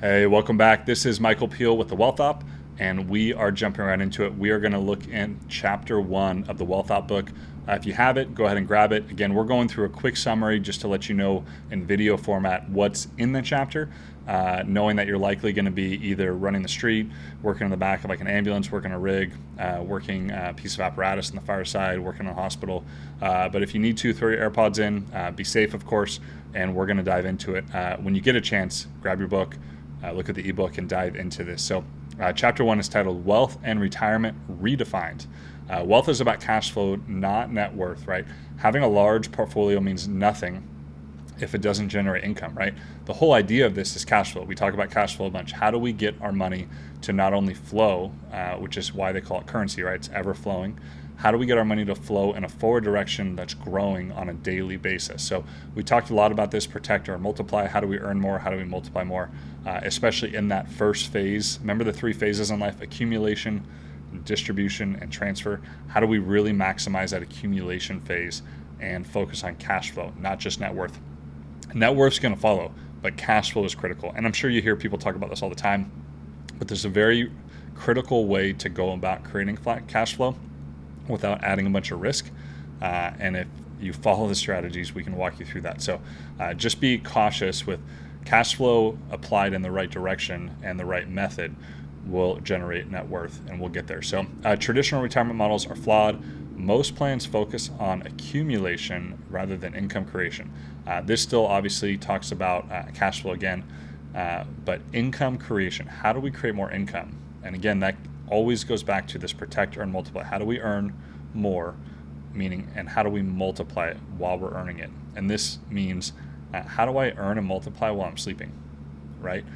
Hey, welcome back. This is Michael Peel with the Wealth Op, and we are jumping right into it. We are going to look in chapter 1 of the Wealth Op book. If you have it, go ahead and grab it. Again, we're going through a quick summary just to let you know in video format what's in the chapter, knowing that you're likely going to be either running the street, working in the back of like an ambulance, working a rig, working a piece of apparatus on the fireside, working in a hospital. But if you need to, throw your AirPods in, be safe, of course, and we're going to dive into it. When you get a chance, grab your book. Look at the ebook and dive into this. So chapter 1 is titled Wealth and Retirement Redefined. Wealth is about cash flow, not net worth, right? Having a large portfolio means nothing if it doesn't generate income, right? The whole idea of this is cash flow. We talk about cash flow a bunch. How do we get our money to not only flow, which is why they call it currency, right? It's ever flowing. How do we get our money to flow in a forward direction that's growing on a daily basis? So we talked a lot about this, protect or multiply. How do we earn more? How do we multiply more? Especially in that first phase. Remember the 3 phases in life: accumulation, distribution, and transfer. How do we really maximize that accumulation phase and focus on cash flow, not just net worth? Net worth's going to follow, but cash flow is critical. And I'm sure you hear people talk about this all the time, but there's a very critical way to go about creating flat cash flow without adding a bunch of risk. And if you follow the strategies, we can walk you through that. So just be cautious with cash flow applied in the right direction, and the right method will generate net worth, and we'll get there. So traditional retirement models are flawed. Most plans focus on accumulation rather than income creation. This still obviously talks about cash flow again, but income creation. How do we create more income? And again, that always goes back to this protect, earn, multiply. How do we earn more? Meaning, and how do we multiply it while we're earning it? And this means, how do I earn and multiply while I'm sleeping, right?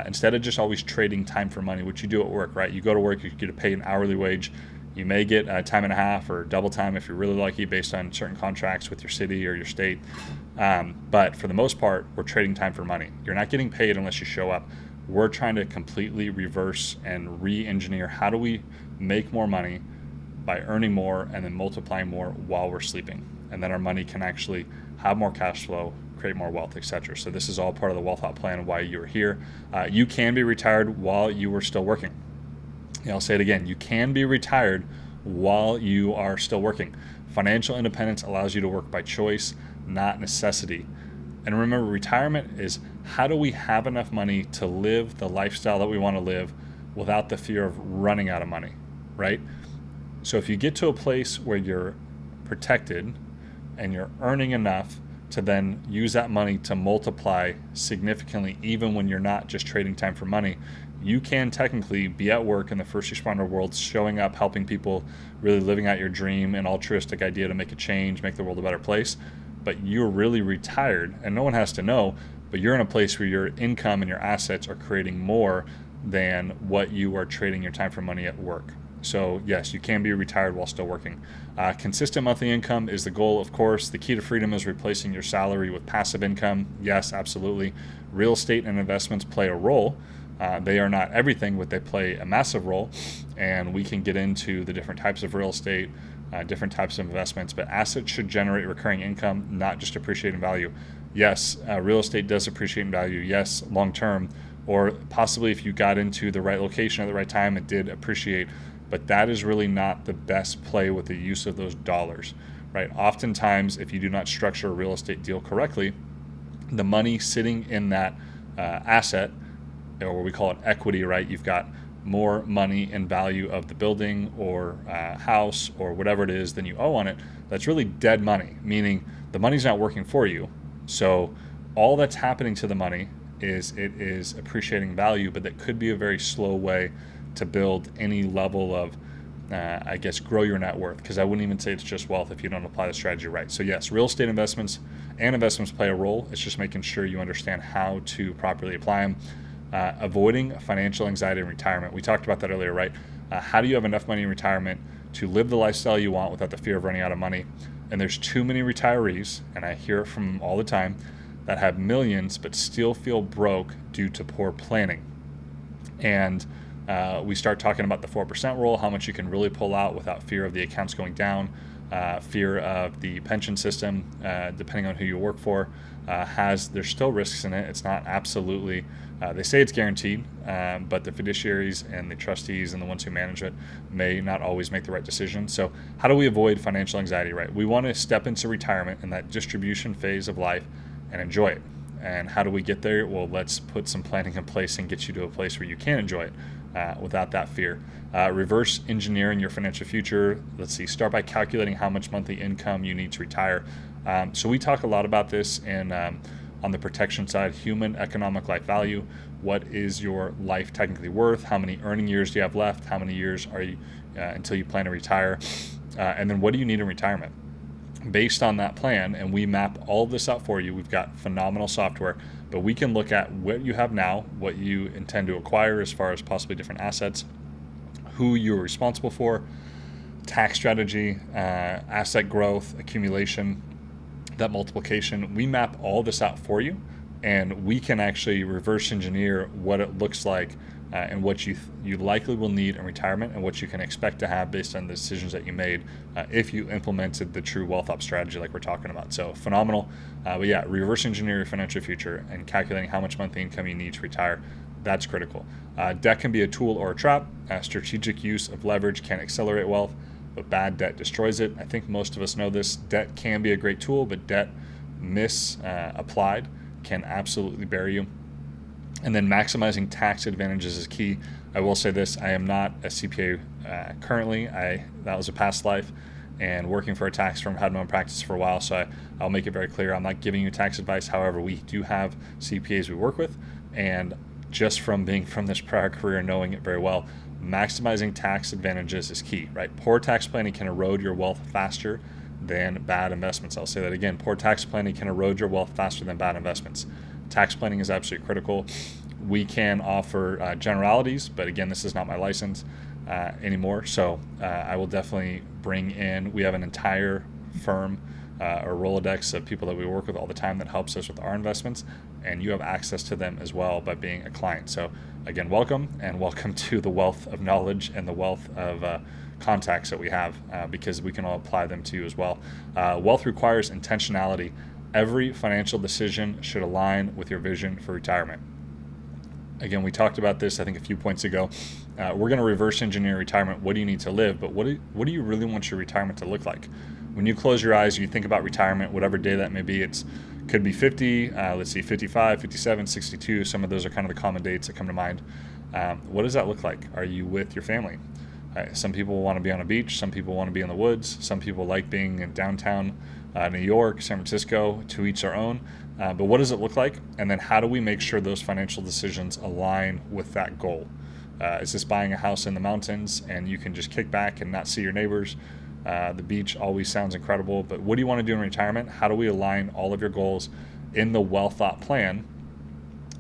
Instead of just always trading time for money, which you do at work, right? You go to work, you get paid an hourly wage. You may get time and a half or double time if you're really lucky, based on certain contracts with your city or your state. But for the most part, we're trading time for money. You're not getting paid unless you show up. We're trying to completely reverse and re-engineer how do we make more money by earning more and then multiplying more while we're sleeping. And then our money can actually have more cash flow, create more wealth, etc. So this is all part of the Wealth Out plan and why you're here. You can be retired while you were still working. I'll say it again. You can be retired while you are still working. Financial independence allows you to work by choice, not necessity. And remember, retirement is how do we have enough money to live the lifestyle that we want to live without the fear of running out of money, right? So if you get to a place where you're protected and you're earning enough to then use that money to multiply significantly, even when you're not just trading time for money, you can technically be at work in the first responder world, showing up, helping people, really living out your dream and altruistic idea to make a change, make the world a better place. But you're really retired, and no one has to know, but you're in a place where your income and your assets are creating more than what you are trading your time for money at work. So yes, you can be retired while still working. Consistent monthly income is the goal, of course. The key to freedom is replacing your salary with passive income. Yes, absolutely. Real estate and investments play a role. They are not everything, but they play a massive role. And we can get into the different types of real estate, different types of investments, but assets should generate recurring income, not just appreciate in value. Yes, real estate does appreciate in value. Yes, long term, or possibly if you got into the right location at the right time, it did appreciate. But that is really not the best play with the use of those dollars, right? Oftentimes, if you do not structure a real estate deal correctly, the money sitting in that asset, or we call it equity, right? You've got more money in value of the building or house or whatever it is than you owe on it. That's really dead money, meaning the money's not working for you. So all that's happening to the money is it is appreciating value, but that could be a very slow way to build any level of, grow your net worth, because I wouldn't even say it's just wealth if you don't apply the strategy right. So yes, real estate investments and investments play a role. It's just making sure you understand how to properly apply them. Avoiding financial anxiety in retirement. We talked about that earlier, right? How do you have enough money in retirement to live the lifestyle you want without the fear of running out of money? And there's too many retirees, and I hear it from all the time, that have millions but still feel broke due to poor planning. And we start talking about the 4% rule, how much you can really pull out without fear of the accounts going down, fear of the pension system, depending on who you work for, there's still risks in it. It's not absolutely, they say it's guaranteed, but the fiduciaries and the trustees and the ones who manage it may not always make the right decision. So how do we avoid financial anxiety, right? We want to step into retirement in that distribution phase of life and enjoy it. And how do we get there? Well, let's put some planning in place and get you to a place where you can enjoy it without that fear. Reverse engineering your financial future. Let's see, start by calculating how much monthly income you need to retire. So we talk a lot about this on the protection side, human economic life value. What is your life technically worth? How many earning years do you have left? How many years are you until you plan to retire? And then what do you need in retirement? Based on that plan, and we map all of this out for you. We've got phenomenal software, but we can look at what you have now, what you intend to acquire as far as possibly different assets, who you're responsible for, tax strategy, asset growth, accumulation, that multiplication. We map all this out for you, and we can actually reverse engineer what it looks like and what you likely will need in retirement and what you can expect to have based on the decisions that you made if you implemented the true wealth op strategy like we're talking about. So phenomenal. But yeah, reverse engineer your financial future and calculating how much monthly income you need to retire. That's critical. Debt can be a tool or a trap. Strategic use of leverage can accelerate wealth, but bad debt destroys it. I think most of us know this. Debt can be a great tool, but debt misapplied can absolutely bury you. And then maximizing tax advantages is key. I will say this, I am not a CPA currently. That was a past life, and working for a tax firm, had my own practice for a while, so I'll make it very clear, I'm not giving you tax advice. However, we do have CPAs we work with, and just from being from this prior career and knowing it very well, maximizing tax advantages is key, right? Poor tax planning can erode your wealth faster than bad investments. I'll say that again. Poor tax planning can erode your wealth faster than bad investments. Tax planning is absolutely critical. We can offer generalities, but again, this is not my license anymore. So I will definitely bring in, we have an entire firm or Rolodex of people that we work with all the time that helps us with our investments, and you have access to them as well by being a client. So again, welcome, and welcome to the wealth of knowledge and the wealth of contacts that we have because we can all apply them to you as well. Wealth requires intentionality. Every financial decision should align with your vision for retirement. Again, we talked about this, I think, a few points ago. We're going to reverse engineer retirement. What do you need to live? But what do you really want your retirement to look like? When you close your eyes and you think about retirement, whatever day that may be, could be 50, 55, 57, 62. Some of those are kind of the common dates that come to mind. What does that look like? Are you with your family? Some people want to be on a beach. Some people want to be in the woods. Some people like being in downtown New York, San Francisco, to each their own. But what does it look like? And then how do we make sure those financial decisions align with that goal? Is this buying a house in the mountains and you can just kick back and not see your neighbors? The beach always sounds incredible, but what do you want to do in retirement? How do we align all of your goals in the Wealth Thought Plan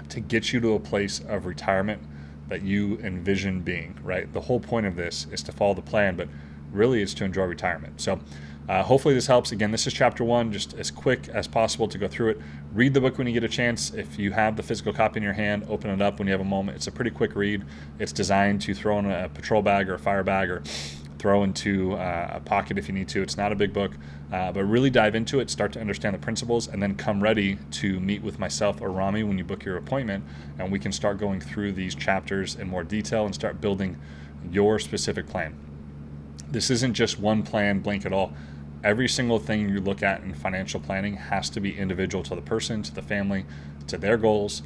to get you to a place of retirement that you envision being, right? The whole point of this is to follow the plan, but really it's to enjoy retirement. So hopefully this helps. Again, this is chapter 1, just as quick as possible to go through it. Read the book when you get a chance. If you have the physical copy in your hand, open it up when you have a moment. It's a pretty quick read. It's designed to throw in a patrol bag or a fire bag or throw into a pocket if you need to. It's not a big book, but really dive into it, start to understand the principles, and then come ready to meet with myself or Rami when you book your appointment, and we can start going through these chapters in more detail and start building your specific plan. This isn't just one plan, blanket all. Every single thing you look at in financial planning has to be individual to the person, to the family, to their goals.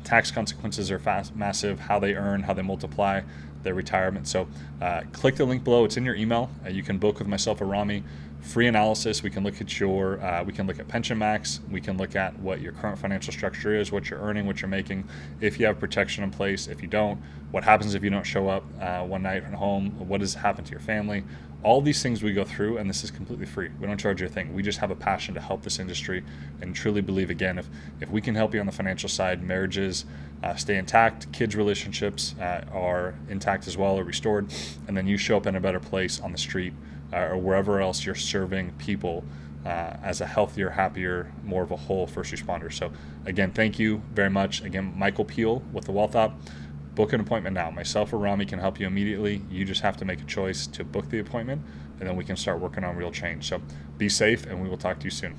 Tax consequences are massive, how they earn, how they multiply their retirement. So click the link below. It's in your email. You can book with myself or Rami. Free analysis. We can look at we can look at pension max. We can look at what your current financial structure is, what you're earning, what you're making, if you have protection in place, if you don't, what happens if you don't show up one night at home, what does happen to your family. All these things we go through, and this is completely free. We don't charge you a thing. We just have a passion to help this industry and truly believe, again, if we can help you on the financial side, marriages stay intact, kids' relationships are intact as well or restored, and then you show up in a better place on the street or wherever else you're serving people as a healthier, happier, more of a whole first responder. So again, thank you very much. Again, Michael Peel with the Wealth Op. Book an appointment now. Myself or Rami can help you immediately. You just have to make a choice to book the appointment, and then we can start working on real change. So be safe, and we will talk to you soon.